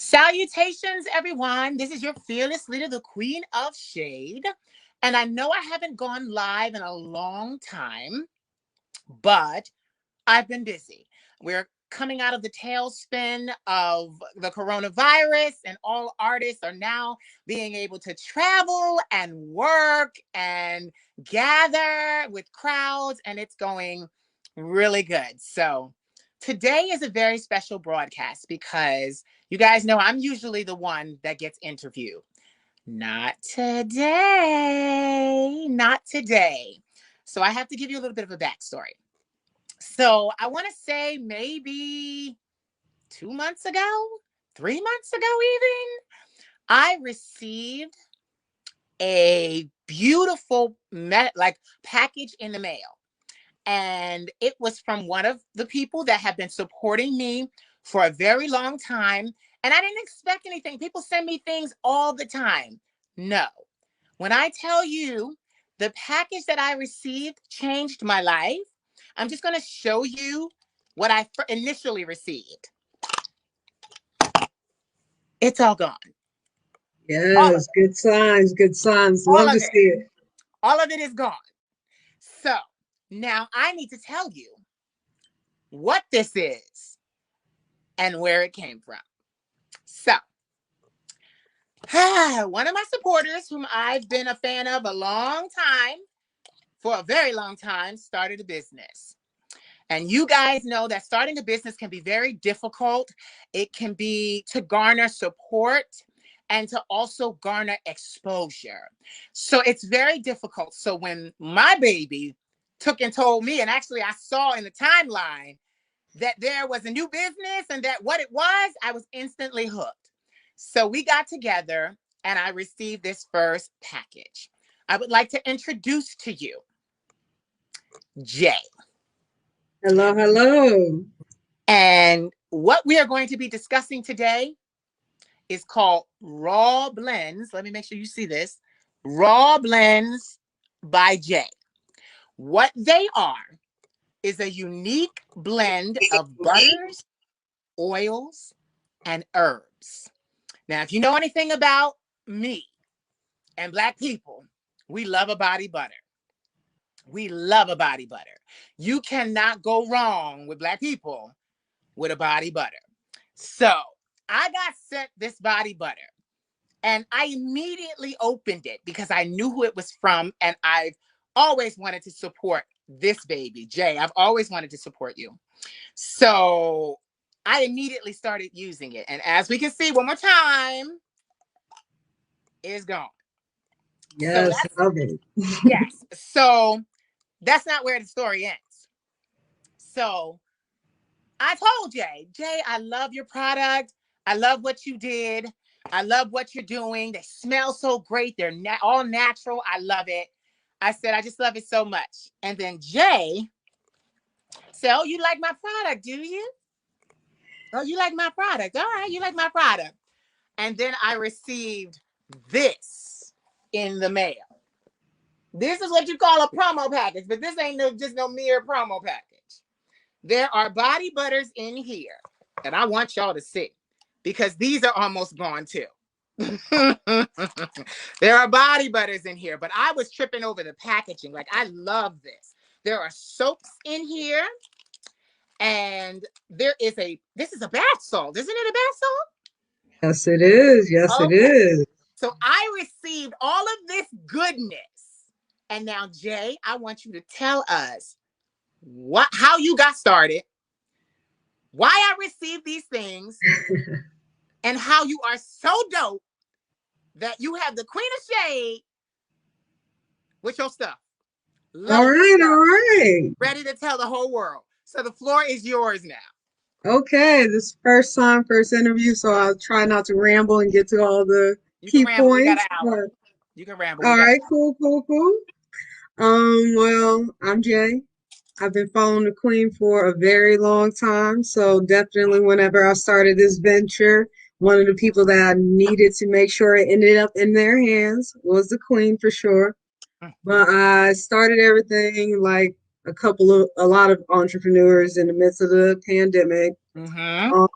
Salutations, everyone. This is your fearless leader, the Queen of Shade. And I know I haven't gone live in a long time, but I've been busy. We're coming out of the tailspin of the coronavirus, and all artists are now being able to travel and work and gather with crowds, and it's going really good. So, today is a very special broadcast because you guys know I'm usually the one that gets interviewed. Not today. Not today. So I have to give you a little bit of a backstory. So I want to say maybe 2 months ago, 3 months ago, even, I received a beautiful package in the mail. And it was from one of the people that have been supporting me for a very long time. And I didn't expect anything. People send me things all the time. No. When I tell you the package that I received changed my life, I'm just going to show you what I initially received. It's all gone. Yes, good signs, good signs. All Love of to it. see it. All of it is gone. So now I need to tell you what this is and where it came from. So, one of my supporters, whom I've been a fan of a long time, for a very long time, started a business. And you guys know that starting a business can be very difficult. It can be to garner support and to also garner exposure. So it's very difficult. So when my baby took and told me, and actually I saw in the timeline that there was a new business and that what it was, I was instantly hooked. So we got together and I received this first package. I would like to introduce to you Jay. Hello, hello. And what we are going to be discussing today is called Raw Blends. Let me make sure you see this. Raw Blends by Jay. What they are is a unique blend of butters, oils, and herbs. Now, if you know anything about me and Black people, we love a body butter. We love a body butter. You cannot go wrong with Black people with a body butter. So I got sent this body butter and I immediately opened it because I knew who it was from. And I've always wanted to support this baby, Jay. I've always wanted to support you. So I immediately started using it. And as we can see one more time, it's gone. So Yes, love it. yes. So that's not where the story ends. So I told Jay, I love your product. I love what you did. I love what you're doing. They smell so great. They're all natural. I love it. I said, I just love it so much. And then Jay said, oh, you like my product, do you? Oh, you like my product. All right, you like my product. And then I received this in the mail. This is what you call a promo package, but this ain't just no mere promo package. There are body butters in here, and I want y'all to see because these are almost gone too. There are body butters in here, but I was tripping over the packaging. Like, I love this. There are soaps in here, and this is a bath salt. Isn't it a bath Yes, it is. Yes, salt? it Okay. is. So I received all of this goodness. And now, Jay, I want you to tell us how you got started, why I received these things, and how you are so dope that you have the Queen of Shade with your stuff. All Loaded right, all stuff. right. Ready to tell the whole world. So the floor is yours now. Okay, this first time, first interview, so I'll try not to ramble and get to all the You can key ramble. We got an points. hour. But You can ramble. We all got an right, cool, cool, cool. Well, I'm Jay. I've been following the Queen for a very long time, so definitely whenever I started this venture, one of the people that I needed to make sure it ended up in their hands was the Queen for sure. hour. But I started everything like a lot of entrepreneurs in the midst of the pandemic. Mm-hmm. Um,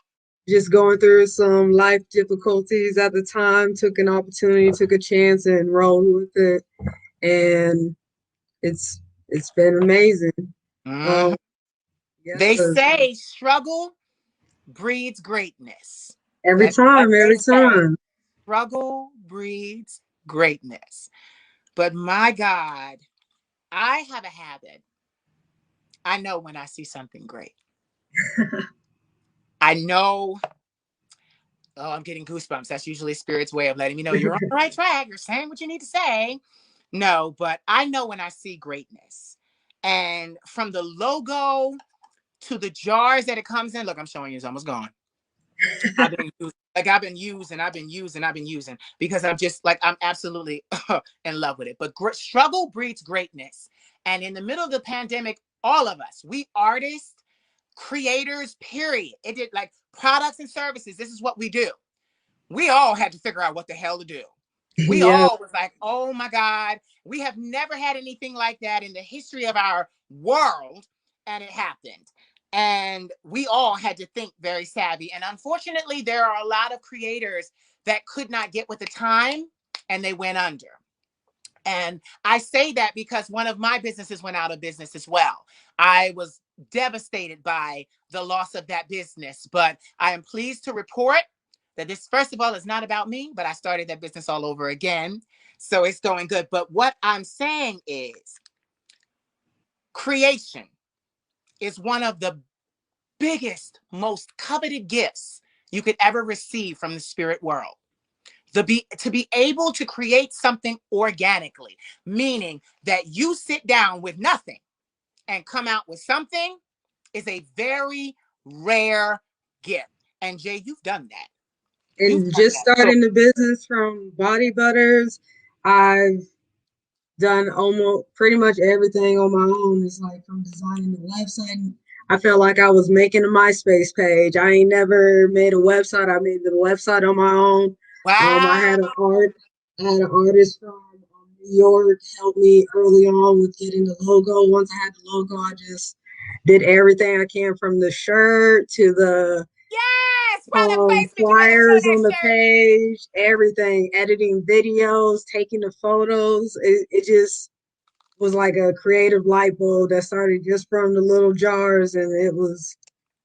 just going through some life difficulties at the time, took an opportunity, took a chance and rolled with it. And it's it's been amazing. Mhm. Um, They yes, say struggle breeds greatness. That's what they every say. time. Struggle breeds greatness. But my God, I have a habit. I know when I see something great. I know, oh, I'm getting goosebumps. That's usually Spirit's way of letting me know you're on the right track. You're saying what you need to say. No, but I know when I see greatness. And from the logo to the jars that it comes in, look, I'm showing you, it's almost gone. I've been using because I'm just like, I'm absolutely in love with it. But struggle breeds greatness. And in the middle of the pandemic, all of us, we artists, creators, period. It did like products and services. This is what we do. We all had to figure out what the hell to do. We Yeah, all was like, oh my God, we have never had anything like that in the history of our world. And it happened. And we all had to think very savvy. And unfortunately, there are a lot of creators that could not get with the time and they went under. And I say that because one of my businesses went out of business as well. I was devastated by the loss of that business, but I am pleased to report that this, first of all, is not about me, but I started that business all over again. So it's going good. But what I'm saying is creation is one of the biggest, most coveted gifts you could ever receive from the spirit world. To be able to create something organically, meaning that you sit down with nothing and come out with something, is a very rare gift. And Jay, you've done that. You've and done just that. So starting the business from body butters, I've done almost pretty much everything on my own. It's like from designing the website. I felt like I was making a MySpace page. I ain't never made a website. I made the website on my own. I wow. had I had an artist from New York help me early on with getting the logo. Once I had the logo, I just did everything I can from the shirt to the Yes, product placement. You better show flyers that on the shirt. page, everything, editing videos, taking the photos. It just was like a creative light bulb that started just from the little jars. And it was,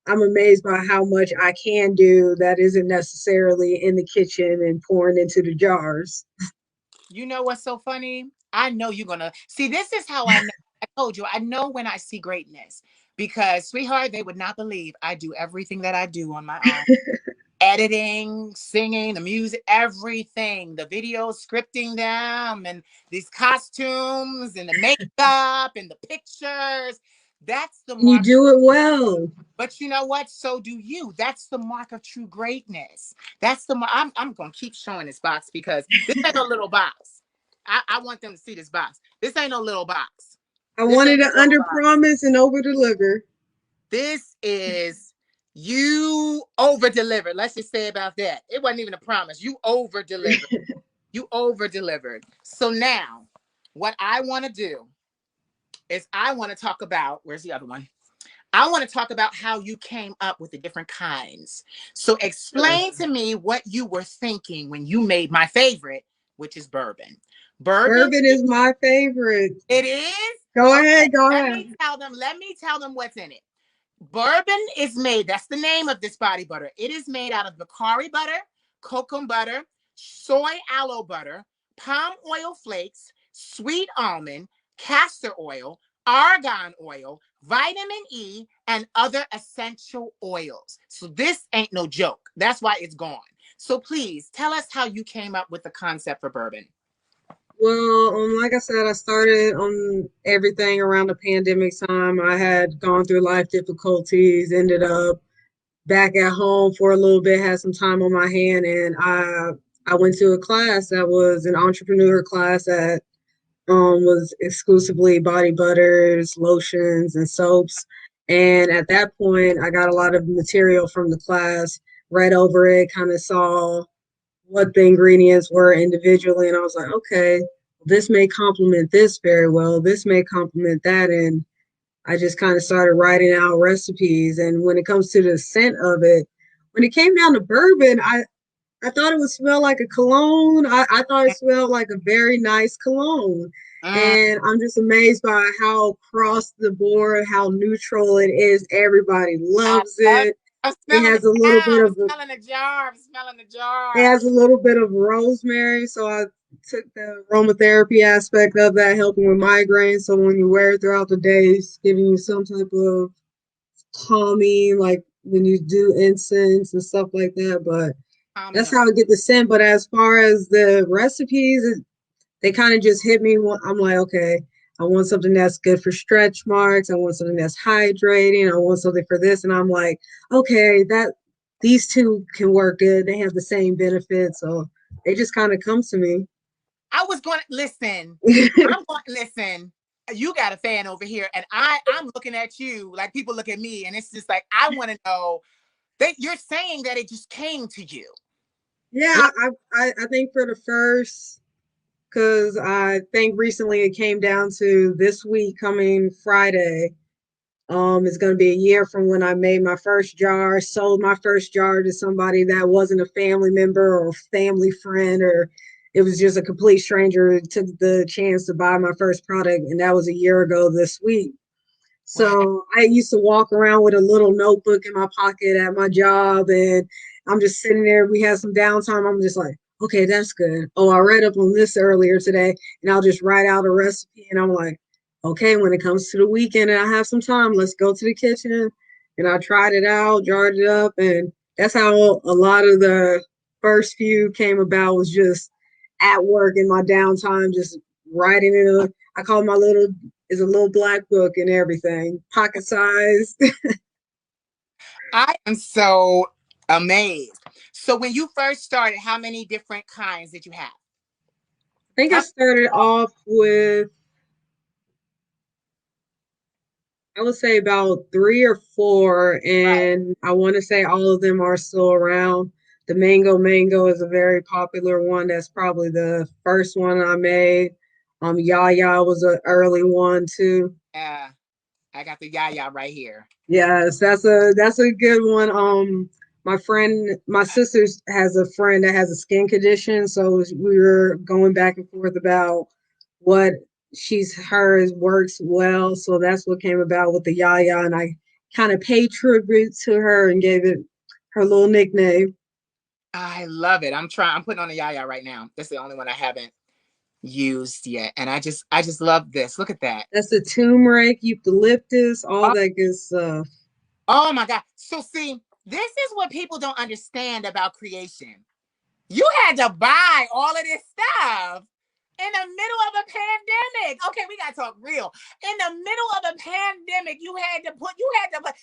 I'm amazed by how much I can do that isn't necessarily in the kitchen and pouring into the jars. You know what's so funny? I know you're gonna see. This is how I know. I told you, I know when I see greatness because, sweetheart, they would not believe I do everything that I do on my own. Editing, singing, the music, everything, the videos, scripting them, and these costumes, and the makeup, and the pictures. That's the And you mark. do it well. But you know what? So do you. That's the mark of true greatness. That's the mark. I'm going to keep showing this box because this ain't no little box. I want them to see this box. This ain't no little box. I This wanted ain't to no little under box. promise and over deliver. This is you over delivered. Let's just say about that. It wasn't even a promise. You over delivered. You over delivered. So now, what I want to do is I want to talk about where's the other one? I want to talk about how you came up with the different kinds. So explain Yes. to me what you were thinking when you made my favorite, which is bourbon. Bourbon, Bourbon is my favorite. it is? Go Okay, ahead, go let ahead. me tell them, what's in it. Bourbon is made, that's the name of this body butter. It is made out of Macari butter, cocoa butter, soy aloe butter, palm oil flakes, sweet almond, castor oil, argan oil, vitamin E, and other essential oils. So this ain't no joke. That's why it's gone. So please tell us how you came up with the concept for bourbon. Well, like I said, I started on everything around the pandemic time. I had gone through life difficulties, ended up back at home for a little bit, had some time on my hand, and I went to a class that was an entrepreneur class that was exclusively body butters, lotions, and soaps. And at that point, I got a lot of material from the class, read over it, kind of saw what the ingredients were individually, and I was like, okay, this may complement this very well. This may complement that, and I just kind of started writing out recipes. And when it comes to the scent of it, when it came down to bourbon, I thought it would smell like a cologne. I thought it smelled like a very nice cologne. Mm, And I'm just amazed by how across the board, how neutral it is. Everybody I loves love it. it. I'm It smelling has it a little now. bit I'm of smelling the jar. I'm smelling the it jar. has a little bit of rosemary, so I took the aromatherapy aspect of that, helping with migraines. So when you wear it throughout the day, it's giving you some type of calming, like when you do incense and stuff like that. But Calming that's them. how I get the scent. But as far as the recipes, they kind of just hit me. I'm like, okay, I want something that's good for stretch marks. I want something that's hydrating. I want something for this. And I'm like, okay, that these two can work good. They have the same benefits. So they just kind of come to me. I was going to listen. I'm going to listen. You got a fan over here, and I'm looking at you like people look at me, and it's just like I want to know that you're saying that it just came to you. Yeah, Like, I think for the first, because I think recently it came down to this week coming Friday. It's going to be a year from when I made my first jar, sold my first jar to somebody that wasn't a family member or family friend, or it was just a complete stranger who took the chance to buy my first product. And that was a year ago this week. wow. So I used to walk around with a little notebook in my pocket at my job, and I'm just sitting there. We had some downtime. I'm just like, okay, that's good. Oh, I read up on this earlier today, and I'll just write out a recipe. And I'm like, okay, when it comes to the weekend and I have some time, let's go to the kitchen. And I tried it out, jarred it up, and that's how a lot of the first few came about. Was just at work in my downtime, just writing in a. I call my little is a little black book and everything, pocket size. I I am so amazed. So when you first started, how many different kinds did you have? think I How started off with, I would say about three or four, right? and I want to say all of them are still around. The mango is a very popular one. That's probably the first one I made. Yaya was an early one too. Yeah, I got the yaya right here. Yes, that's a good one. My sister has a friend that has a skin condition, so we were going back and forth about what she's hers works well. So that's what came about with the Yaya, and I kind of paid tribute to her and gave it her little nickname. I love it. I'm trying. I'm putting on the yaya right now. That's the only one I haven't used yet, and I just love this. Look at that. That's the turmeric, eucalyptus, all that good stuff. Oh my God. So see, this is what people don't understand about creation. You had to buy all of this stuff in the middle of a pandemic. Okay, we gotta talk real. In the middle of a pandemic, you had to put,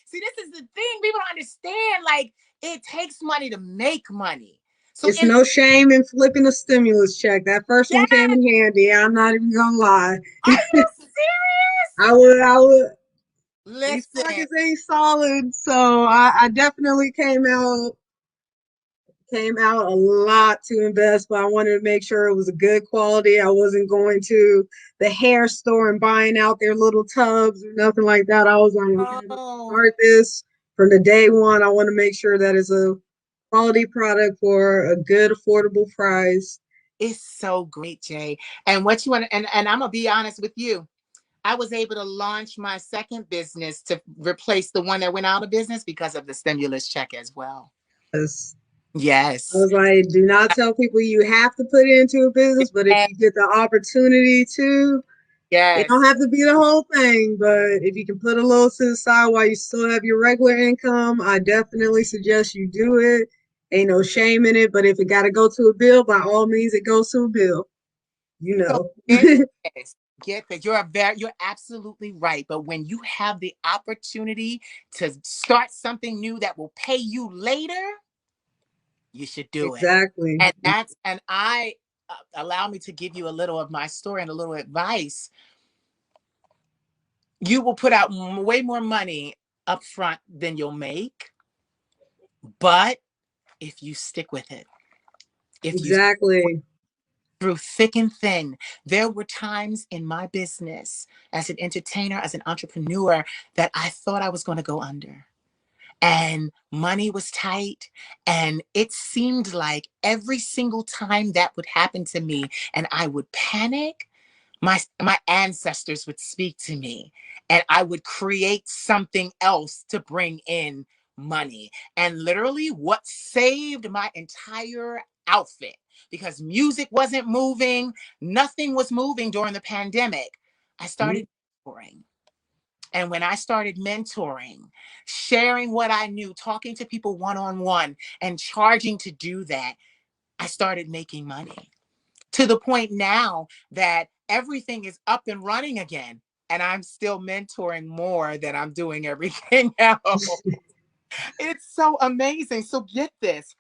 see, this is the thing. People don't understand. Like, it takes money to make money. So It's in no shame in flipping a stimulus check. That first one came yes, in handy. I'm not even gonna lie. are you serious? I would these Listen, pockets ain't solid, so I definitely came out a lot to invest, but I wanted to make sure it was a good quality. I wasn't going to the hair store and buying out their little tubs or nothing like that. I was like, okay, I'm gonna oh, start this from the day one. I want to make sure that it's a quality product for a good affordable price. it's so great, Jay. And what you want, and I'm gonna be honest with you. I was able to launch my second business to replace the one that went out of business because of the stimulus check as well. Yes. I Yes. was like, do not tell people you have to put it into a business, but if you get the opportunity to, it don't Yes. have to be the whole thing, but if you can put a little to the side while you still have your regular income, I definitely suggest you do it. Ain't no shame in it, but if it got to go to a bill, by all means, it goes to a bill. You So know. get this. Get that you're absolutely right. But when you have the opportunity to start something new that will pay you later, you should do it. Exactly. And I allow me to give you a little of my story and a little advice. You will put out way more money up front than you'll make, but if you stick with it, if you Exactly. through thick and thin. There were times in my business as an entertainer, as an entrepreneur, that I thought I was going to go under. and money was tight. And it seemed like every single time that would happen to me and I would panic, my ancestors would speak to me and I would create something else to bring in money. And literally what saved my entire outfit, because music wasn't moving, nothing was moving during the pandemic, I started mentoring. And when I started mentoring, sharing what I knew, talking to people one on one, and charging to do that, I started making money to the point now that everything is up and running again. And I'm still mentoring more than I'm doing everything else. It's so amazing. So get this.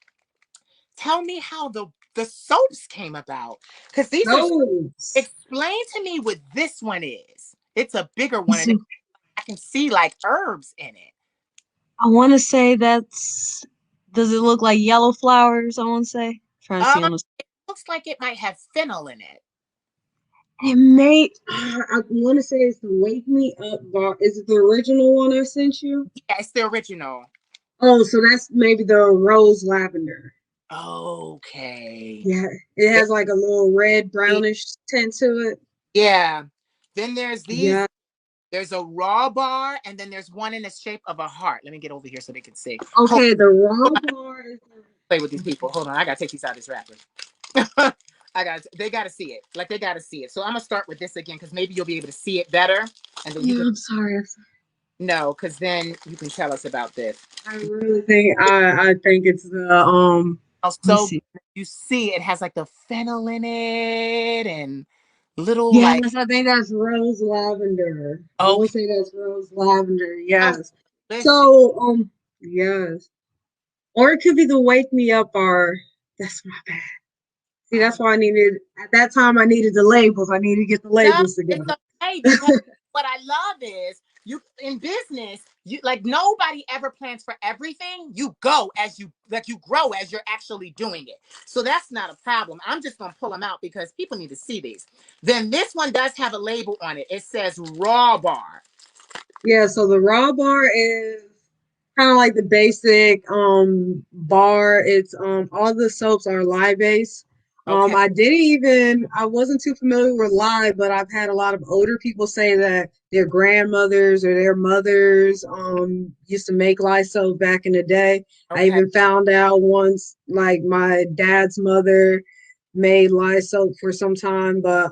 Tell me how the soaps came about. Because these are, Those. explain to me what this one is. It's a bigger one and I can see like herbs in it. I want to say that's. Does it look like yellow flowers? I want to say. Trying to see Um, on the. it looks like it might have fennel in it. It may. I want to say it's the Wake Me Up bar. Is it the original one I sent you? Yeah, it's the original. Oh, so that's maybe the rose lavender. Okay. Yeah, it has like a little red brownish tint to it. Yeah. Then there's these. Yeah. There's a raw bar, and then there's one in the shape of a heart. Let me get over here so they can see. Okay, the Hold raw on, bar is. play with these people. Hold on, I gotta take these out of this wrapper. They gotta see it. Like they gotta see it. So I'm gonna start with this again because maybe you'll be able to see it better, and then you Yeah, can I'm sorry. I'm sorry. no, because then you can tell us about this. I really think I think it's the Let me So see. you see, it has like the fennel in it and little like Yes, I think that's rose lavender. I want okay, to say that's rose lavender. oh, Yes. delicious. So yes, or it could be the wake me up bar. That's my bad. See, Oh that's why I needed at that time. I needed the labels. I needed to get the no, labels it's together. okay because what I love is you in business, you like nobody ever plans for everything. You go as you like you grow as you're actually doing it. So that's not a problem. I'm just gonna pull them out because people need to see these. Then this one does have a label on it. It says raw bar. Yeah, so the raw bar is kind of like the basic bar. It's all the soaps are lye based. Okay. I wasn't too familiar with lye, but I've had a lot of older people say that their grandmothers or their mothers used to make lye soap back in the day. I Okay. even found out once like my dad's mother made lye soap for some time, but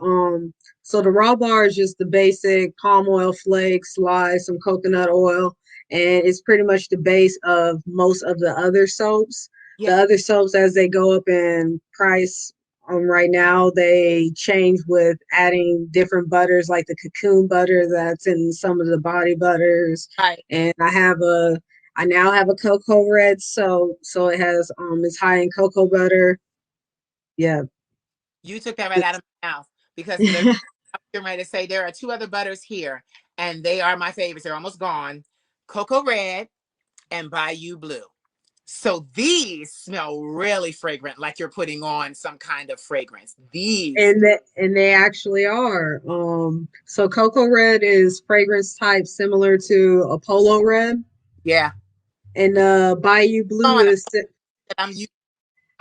so the raw bar is just the basic palm oil flakes, lye, some coconut oil, and it's pretty much the base of most of the other soaps. Yeah. The other soaps, as they go up in price, right now they change with adding different butters, like the cocoon butter that's in some of the body butters. Right. And I now have a cocoa red soap, so it has it's high in cocoa butter. Yeah. You took that right out of my mouth because let me I'm getting ready to say there are two other butters here, and they are my favorites. They're almost gone. Cocoa Red and Bayou Blue. So these smell really fragrant, like you're putting on some kind of fragrance. These, And they actually are. So cocoa red is fragrance type similar to a polo red, yeah. and Bayou blue On is. that I'm using.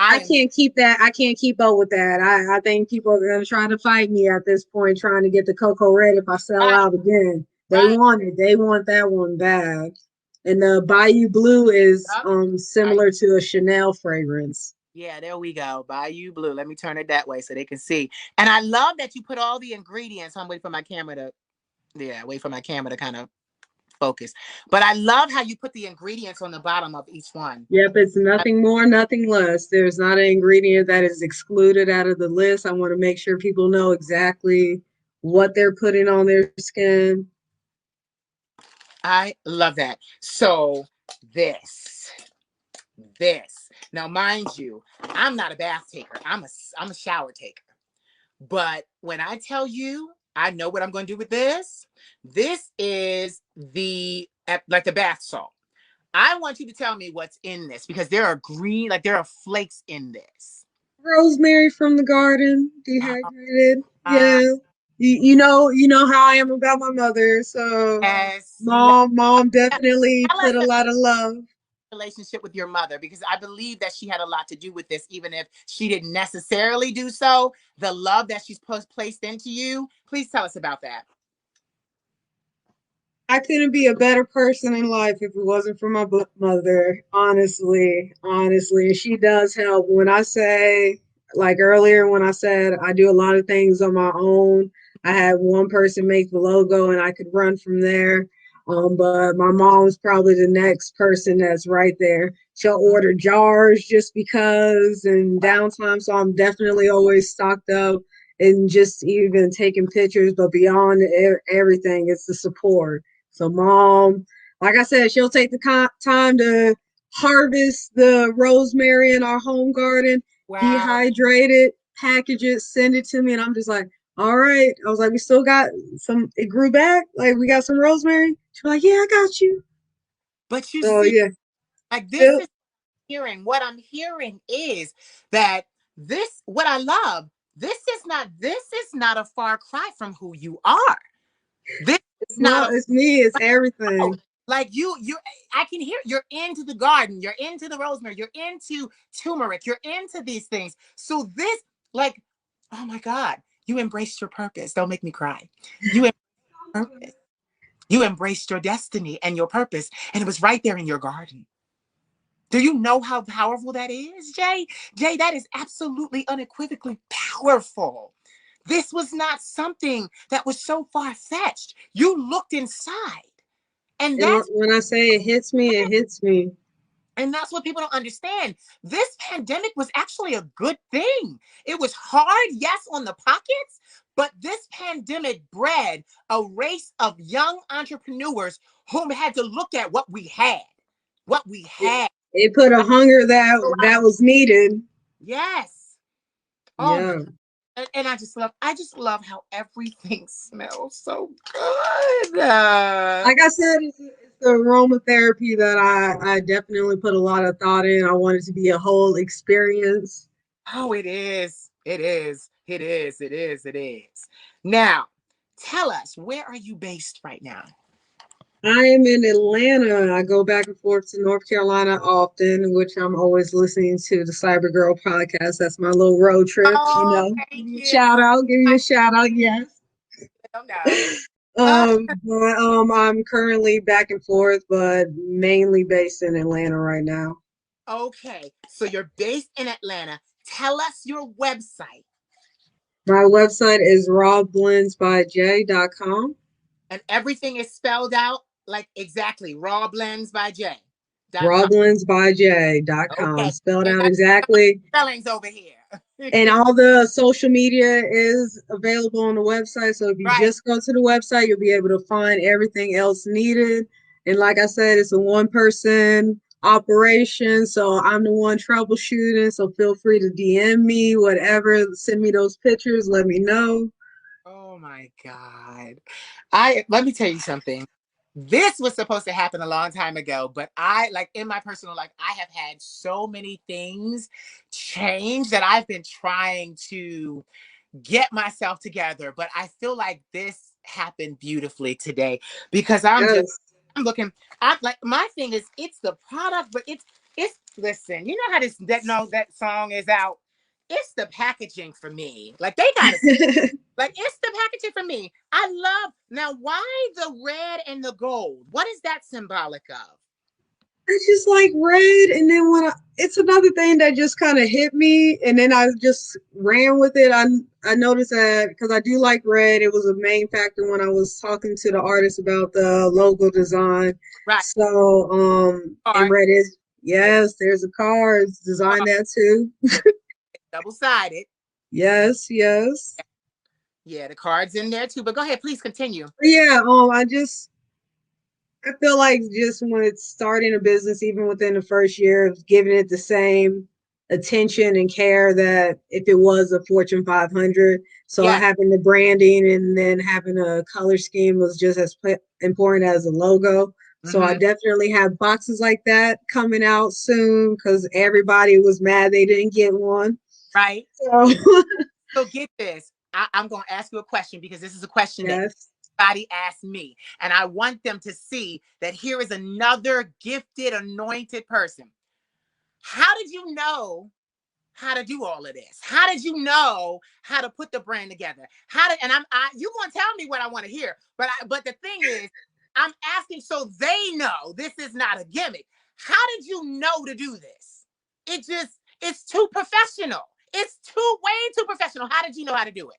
I I am can't keep that. I can't keep up with that. I think people are gonna try to fight me at this point, trying to get the cocoa red if I sell right, out again. They right. want it. They want that one bad. And the Bayou blue is Yep. I, similar to a Chanel fragrance. yeah, there we go. Bayou Blue. Let me turn it that way so they can see. And I love that you put all the ingredients. I'm waiting for my camera to, yeah, wait for my camera to kind of focus. But I love how you put the ingredients on the bottom of each one. Yep, it's nothing more, nothing less. There's not an ingredient that is excluded out of the list. I want to make sure people know exactly what they're putting on their skin. I love that. So this, this. Now, mind you, I'm not a bath taker. I'm a shower taker. But when I tell you, I know what I'm going to do with this. This is the like the bath salt. I want you to tell me what's in this because there are green, like there are flakes in this. Rosemary from the garden, Uh, dehydrated. uh, Yeah. You know how I am about my mother. So yes, you let, mom definitely tell us put a lot of love. relationship with your mother? Because I believe that she had a lot to do with this, even if she didn't necessarily do so. The love that she's placed into you. Please tell us about that. I couldn't be a better person in life if it wasn't for my mother. Honestly, honestly, and she does help. When I say, like earlier, when I said I do a lot of things on my own, I had one person make the logo, and I could run from there. But my mom's probably the next person that's right there. She'll order jars just because, and downtime, so I'm definitely always stocked up and just even taking pictures. But beyond everything, it's the support. So mom, like I said, she'll take the time to harvest the rosemary in our home garden, Wow. dehydrate it, package it, send it to me, and I'm just like, all right. I was like, we still got some. It grew back. Like we got some rosemary. She's like, yeah, I got you. But you So see, yeah, like this yep. is hearing. What I'm hearing is that this, what I love, this is not a far cry from who you are. This is not a It's me. It's oh, everything. like you I can hear you're into the garden, you're into the rosemary, you're into turmeric, you're into these things. So this, like, oh my God, you embraced your purpose. Don't make me cry. You embraced purpose. You embraced your destiny and your purpose, and it was right there in your garden. Do you know how powerful that is, Jay? Jay, that is absolutely unequivocally powerful. This was not something that was so far fetched. You looked inside, and And that's when I say it hits me, it hits me. And that's what people don't understand. This pandemic was actually a good thing. It was hard, yes, on the pockets, but this pandemic bred a race of young entrepreneurs whom had to look at what we had. What we It, had. it put a hunger that was needed. Yes. Oh my. Yeah. And I just love how everything smells so good. Like I said, it's the aromatherapy that I definitely put a lot of thought in. I want it to be a whole experience. Oh, it is. It is. It is. It is. It is. Now, tell us, where are you based right now? I am in Atlanta. I go back and forth to North Carolina often, which I'm always listening to the Cyber Girl podcast. That's my little road trip, Oh, Give thank you a you. shout out, give you a shout out, yes. No, no. Uh, I'm currently back and forth, but mainly based in Atlanta right now. okay. So you're based in Atlanta. Tell us your website. My website is rawblendsbyj.com. And everything is spelled out like exactly rawblends.by.com. rawblendsbyj.com. Okay. Spelled Ain't out got exactly. spellings over here. And all the social media is available on the website. So if you Right. just go to the website, you'll be able to find everything else needed. And like I said, it's a one person operation. So I'm the one troubleshooting. So feel free to DM me, whatever. Send me those pictures. Let me know. Oh my God. I let me tell you something. This was supposed to happen a long time ago, but I, like, in my personal life, I have had so many things change that I've been trying to get myself together, but I feel like this happened beautifully today because Yes. I'm looking. I like, my thing is it's the product, but it's listen. You know how this that no that song is out. It's the packaging for me. Like they gotta like it's the packaging for me. I love now. Why the red and the gold? What is that symbolic of? I just like red, and then it's another thing that just kind of hit me, and then I just ran with it. I noticed that because I do like red, it was a main factor when I was talking to the artist about the logo design. Right. So, and Art. red is yes, there's a car, it's designed that too. Double sided. Yes, yes. Yeah, the cards in there too. But go ahead, please continue. But yeah, I feel like just when it's starting a business, even within the first year, of giving it the same attention and care that if it was a Fortune 500. So Yes. having the branding and then having a color scheme was just as important as a logo. So I Mm-hmm. definitely have boxes like that coming out soon because everybody was mad they didn't get one. Right. So So get this. I'm going to ask you a question because this is a question that yes. anybody asks me. And I want them to see that here is another gifted, anointed person. How did you know how to do all of this? How did you know how to put the brand together? How did, and you gonna tell me what I want to hear, but the thing is, I'm asking so they know this is not a gimmick. How did you know to do this? It's too professional. It's way too professional. How did you know how to do it?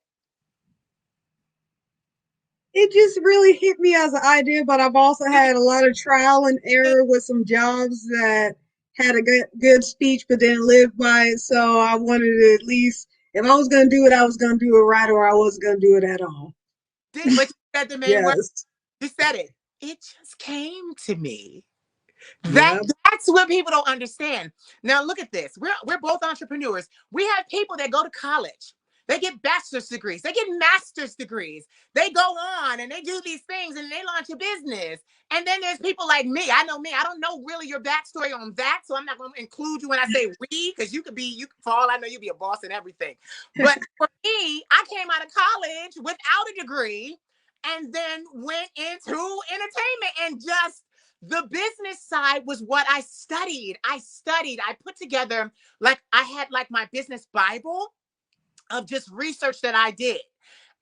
It just really hit me as an idea, but I've also had a lot of trial and error with some jobs that had a good speech but didn't live by it. So I wanted to at least, if I was going to do it, I was going to do it right, or I wasn't going to do it at all. But you said the main word. Yes. You said it. It just came to me. That Yep. that's what people don't understand. Now look at this. We're both entrepreneurs. We have people that go to college. They get bachelor's degrees. They get master's degrees. They go on and they do these things and they launch a business. And then there's people like me. I know me. I don't know really your backstory on that, so I'm not going to include you when I say we, because you could for all I know, you'd be a boss and everything. But for me, I came out of college without a degree and then went into entertainment and just the business side was what I studied. I put together, like, I had like my business Bible of just research that I did.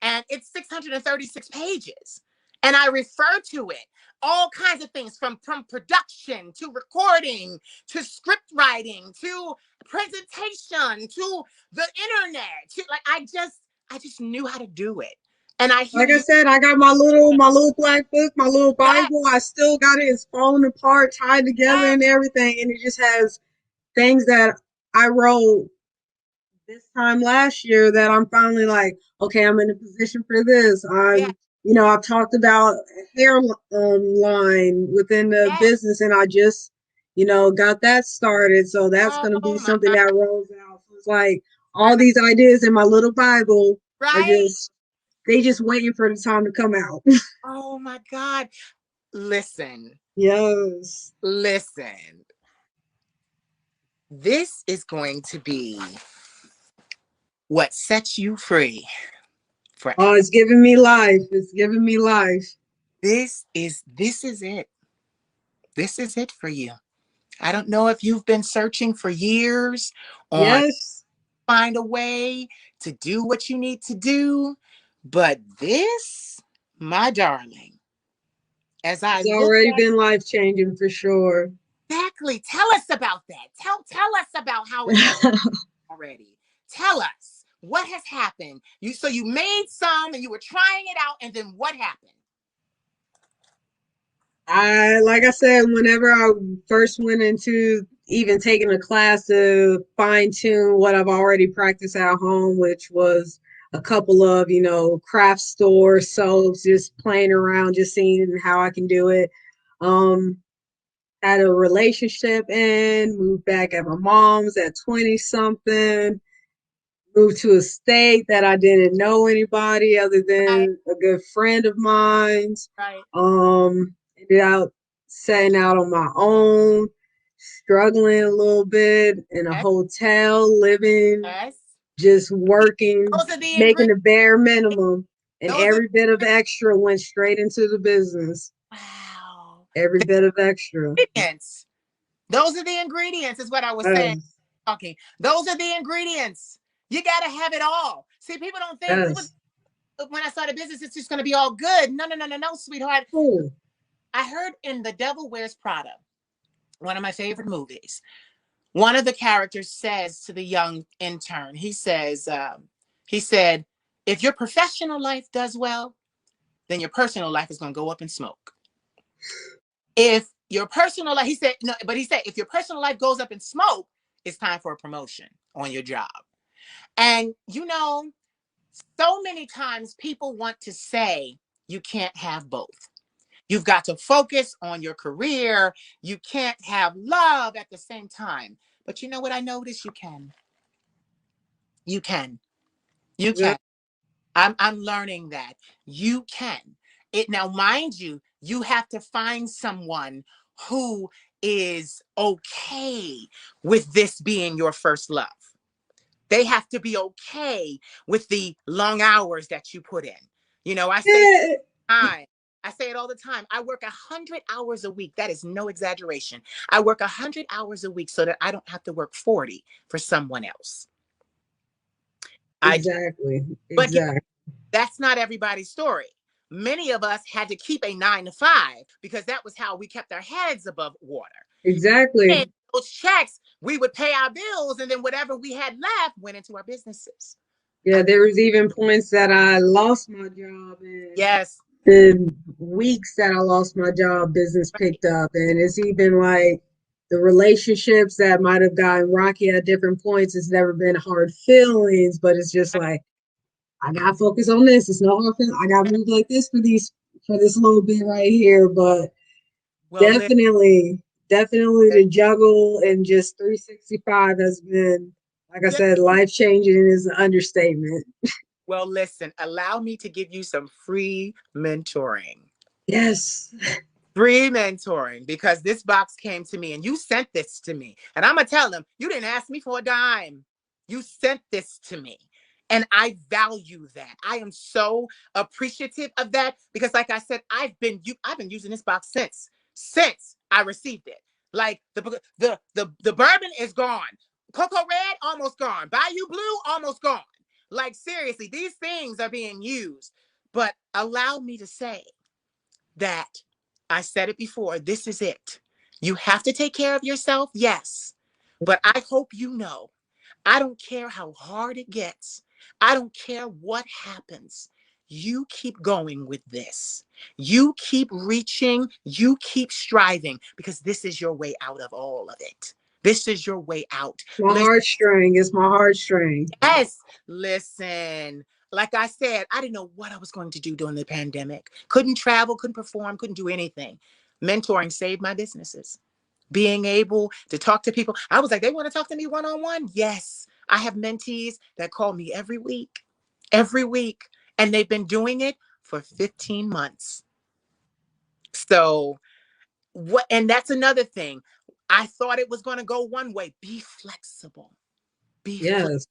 And it's 636 pages. And I refer to it all kinds of things from production to recording to script writing to presentation to the internet to like I just knew how to do it. And I hear Like I you. said, I got my little black book, my little Yes, Bible. I still got it. It's falling apart, tied together, yes, and everything. And it just has things that I wrote this time last year that I'm finally like, okay, I'm in a position for this. yes, I've talked about a hair line within the yes. business, and I just, got that started. So that's going to be Oh my something God. that rolls out. So it's like all these ideas in my little Bible are Right? they just waiting for the time to come out. Oh my God. Listen, Yes. listen. This is going to be what sets you free Oh, forever. it's giving me life. It's giving me life. This is it. This is it for you. I don't know if you've been searching for years on Yes. find a way to do what you need to do, but this, my darling, as I It's look already at been life changing for sure. exactly, tell us about that. Tell us about how it's been already. Tell us what has happened. You made some and you were trying it out, and then what happened? Like I said, whenever I first went into even taking a class to fine tune what I've already practiced at home, which was a couple of, craft store soaps, just playing around, just seeing how I can do it. Um, had a relationship and moved back at my mom's at 20 something, moved to a state that I didn't know anybody other Right, than a good friend of mine's. right. Ended out setting out on my own, struggling a little bit in a Yes, hotel, living, yes. just working, Those are the making ingredients. the bare minimum. And Those are every bit of extra went straight into the business. wow. Every The bit of extra. ingredients. Those are the ingredients, is what I was saying. Yes. Talking. Those are the ingredients. You got to have it all. See, people don't think people Yes. when I start a business, it's just going to be all good. No, no, no, no, no, sweetheart. Cool. I heard in The Devil Wears Prada, one of my favorite movies, one of the characters says to the young intern, he said, if your professional life does well, then your personal life is going to go up in smoke. If your personal life, he said, no, but he said, if your personal life goes up in smoke, it's time for a promotion on your job. And so many times people want to say you can't have both. You've got to focus on your career. You can't have love at the same time. But you know what I noticed? You can. You can. You Yep. can. I'm learning that you can. It now, mind you, you have to find someone who is okay with this being your first love. They have to be okay with the long hours that you put in. I say Yeah. time. I say it all the time. I work 100 hours a week. That is no exaggeration. I work 100 hours a week so that I don't have to work 40 for someone else. I, Exactly. but Exactly. that's not everybody's story. Many of us had to keep a 9 to 5 because that was how we kept our heads above water. And Exactly. those checks, we would pay our bills, and then whatever we had left went into our businesses. Yeah, I, there was even points that I lost my job, and yes, in weeks that I lost my job, business picked up. And it's even like the relationships that might have gotten rocky at different points. It's never been hard feelings, but it's just like I gotta focus on this. It's no hard feelings. I gotta move like this for this little bit right here. But well, definitely, definitely listen, the juggle and just 365 has been, like I yeah, said, life changing is an understatement. well, listen, allow me to give you some free mentoring. Yes. Free mentoring because this box came to me and you sent this to me. And I'm going to tell them, you didn't ask me for a dime. You sent this to me. And I value that. I am so appreciative of that because, like I said, I've been using this box since I received it. Like the bourbon is gone, Coco Red almost gone, Bayou Blue almost gone. Like seriously, these things are being used. But allow me to say, that I said it before, this is it. You have to take care of yourself, yes. But I hope you know, I don't care how hard it gets. I don't care what happens. You keep going with this. You keep reaching, you keep striving because this is your way out of all of it. This is your way out. My heartstring. It's my heartstring. Yes. Listen, like I said, I didn't know what I was going to do during the pandemic. Couldn't travel, couldn't perform, couldn't do anything. Mentoring saved my businesses. Being able to talk to people. I was like, they want to talk to me one on one? Yes. I have mentees that call me every week, and they've been doing it for 15 months. So, what, and that's another thing. I thought it was going to go one way. Be flexible. Be flexible. Yes.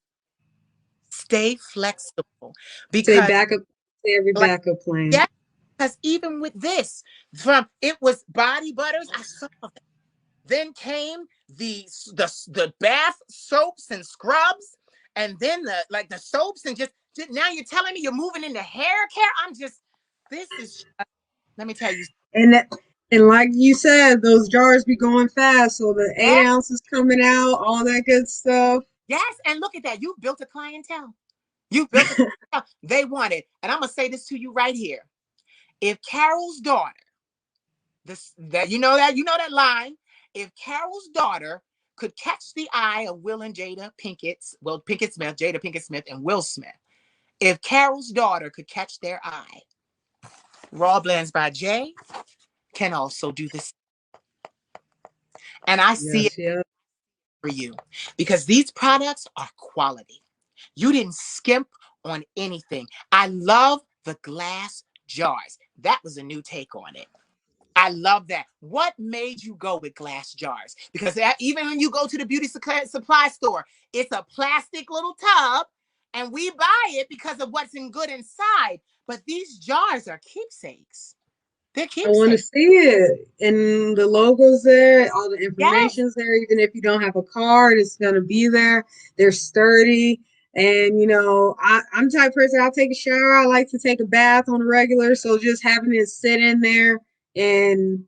Stay flexible Say because backup. Say every like backup plan. yeah, because even with this, from it was body butters, I saw them. Then came the bath soaps and scrubs, and then the like the soaps and just now you're telling me you're moving into hair care. I'm just this is let me tell you. And that, and like you said, those jars be going fast. So the eight Yes, ounces coming out, all that good stuff. yes, and look at that. You built a clientele. You built a clientele. They want it. And I'm gonna say this to you right here. If Carol's daughter this that you know that line. If Carol's daughter could catch the eye of Will and Jada Pinkett's, well, Pinkett Smith, Jada Pinkett Smith, and Will Smith, if Carol's daughter could catch their eye, Raw Blends by Jay can also do this. And I see it Yes, yeah. for you because these products are quality. You didn't skimp on anything. I love the glass jars. That was a new take on it. I love that. What made you go with glass jars? Because even when you go to the beauty supply store, it's a plastic little tub, and we buy it because of what's in good inside. But these jars are keepsakes. They're I want to keepsakes. see it. And the logo's there, all the Yes, information's there. Even if you don't have a card, it's going to be there. They're sturdy. And, I'm the type of person, I'll take a shower. I like to take a bath on a regular. So just having it sit in there and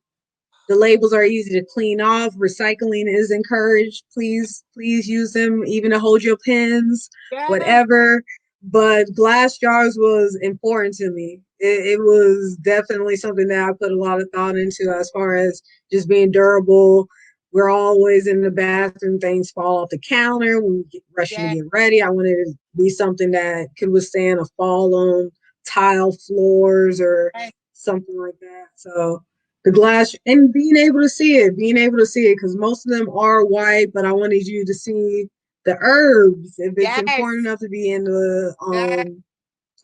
the labels are easy to clean off. Recycling is encouraged. Please use them even to hold your pens, yes, whatever. But glass jars was important to me. It was definitely something that I put a lot of thought into as far as just being durable. We're always in the bathroom, things fall off the counter when we get rushing to yes, get ready. I wanted it to be something that could withstand a fall on tile floors or yes, something like that. So the glass and being able to see it because most of them are white, but I wanted you to see the herbs if it's important yes, enough to be in the yes.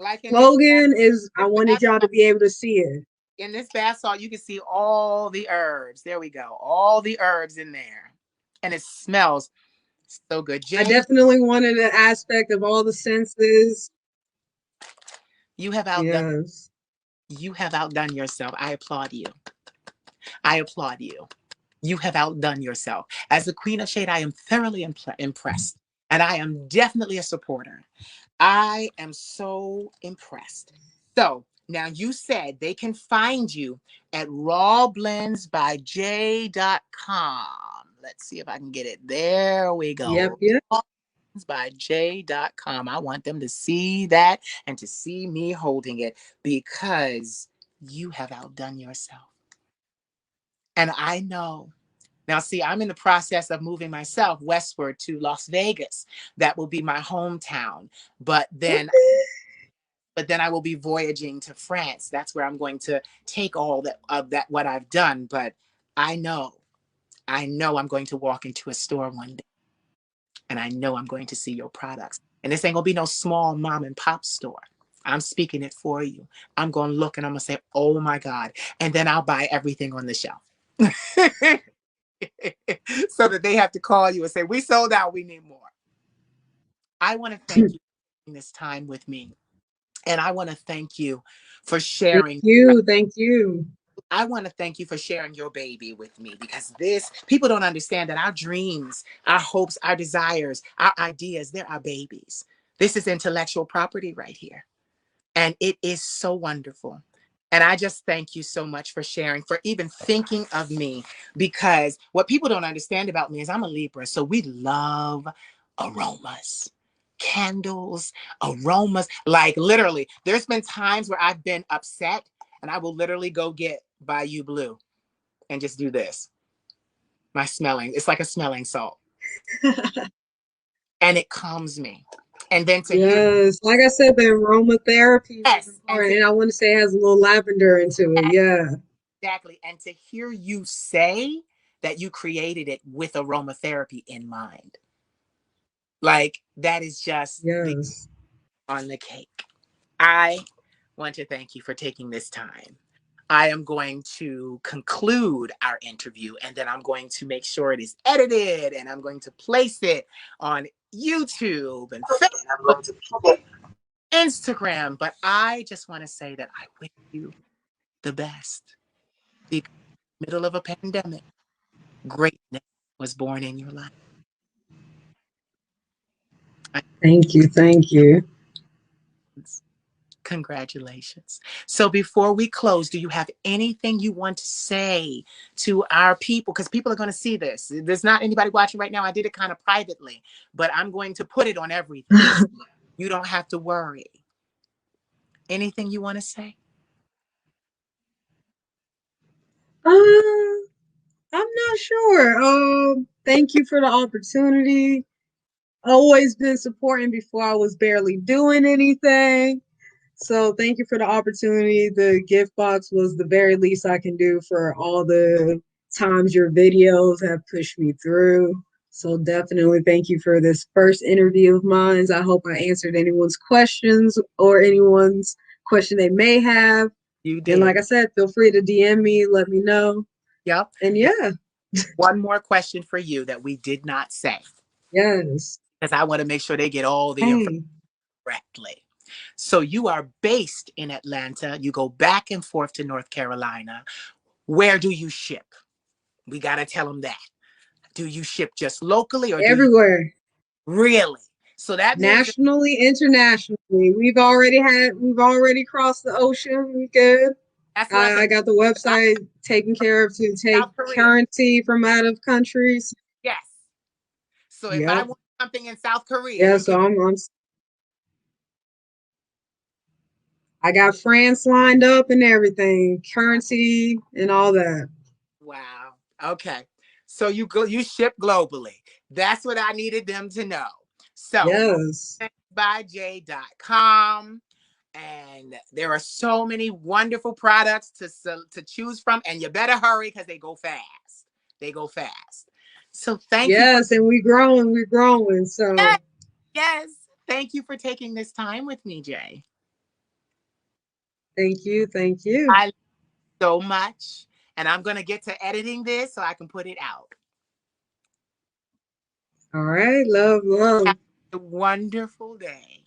Like slogan is I this wanted bath y'all to salt, be able to see it. in this bath salt, you can see all the herbs. There we go. All the herbs in there, and it smells so good. I Jay, definitely wanted an aspect of all the senses. you have outdone. Yes. You have outdone yourself. I applaud you. I applaud you. You have outdone yourself. As the Queen of Shade, I am thoroughly impressed. And I am definitely a supporter. I am so impressed. So now you said they can find you at rawblendsbyj.com. Let's see if I can get it. There we Yep, go. yep. Rawblendsbyj.com. I want them to see that and to see me holding it because you have outdone yourself. And I know. Now, see, I'm in the process of moving myself westward to Las Vegas. That will be my hometown. But then Okay. but then I will be voyaging to France. That's where I'm going to take all that of that what I've done. But I know, I know I'm going to walk into a store one day and I know I'm going to see your products. And this ain't gonna be no small mom and pop store. I'm speaking it for you. I'm gonna look and I'm gonna say, oh my God. And then I'll buy everything on the shelf. So that they have to call you and say, we sold out, we need more. I want to thank you for taking this time with me. And I want to thank you for Thank sharing. you. Thank you. I want to thank you for sharing your baby with me because this, people don't understand that our dreams, our hopes, our desires, our ideas, they're our babies. This is intellectual property right here. And it is so wonderful. And I just thank you so much for sharing, for even thinking of me, because what people don't understand about me is I'm a Libra. So we love aromas, candles, aromas. Like literally, there's been times where I've been upset and I will literally go get Bayou Blue and just do this. My smelling, it's like a smelling salt and it calms me. And then to hear, Yes. Like I said, the aromatherapy was yes, and important. to And I want to say it has a little lavender into it. Yeah. exactly. And to hear you say that you created it with aromatherapy in mind, like that is just the Yes. on the cake. I want to thank you for taking this time. I am going to conclude our interview and then I'm going to make sure it is edited and I'm going to place it on YouTube and Facebook, Instagram. But I just want to say that I wish you the best because in the middle of a pandemic, greatness was born in your life. Thank you. Thank you. Congratulations. So before we close, do you have anything you want to say to our people? Because people are going to see this. There's not anybody watching right now. I did it kind of privately, but I'm going to put it on everything. So you don't have to worry. Anything you want to say? I'm not sure. Thank you for the opportunity. Always been supporting before I was barely doing anything. So thank you for the opportunity. The gift box was the very least I can do for all the times your videos have pushed me through. So definitely thank you for this first interview of mine. I hope I answered anyone's questions or anyone's question they may have. You And did. like I said, feel free to DM me, let me know. Yep. And Now, yeah, one more question for you that we did not say, yes. because I want to make sure they get all the information Hey, correctly. So you are based in Atlanta. You go back and forth to North Carolina. Where do you ship? We got to tell them that. Do you ship just locally or do you everywhere. really? So that means that Nationally, internationally. We've already crossed the ocean. We good. that's what I said. I got the I, website taken care of to take South Korea. currency from out of countries. Yes. So if I Yep. want something in South Korea, Yeah, you so can. I got France lined up and everything, currency and all that. Wow. Okay. So you ship globally. That's what I needed them to know. So Yes. byj.com. And there are so many wonderful products to choose from. And you better hurry because they go fast. They go fast. So thank you for Yes, and we're growing. yes, So yes. Thank you for taking this time with me, Jay. thank you, thank you. I love you so much. And I'm gonna get to editing this so I can put it out. All right, love, love. Have a wonderful day.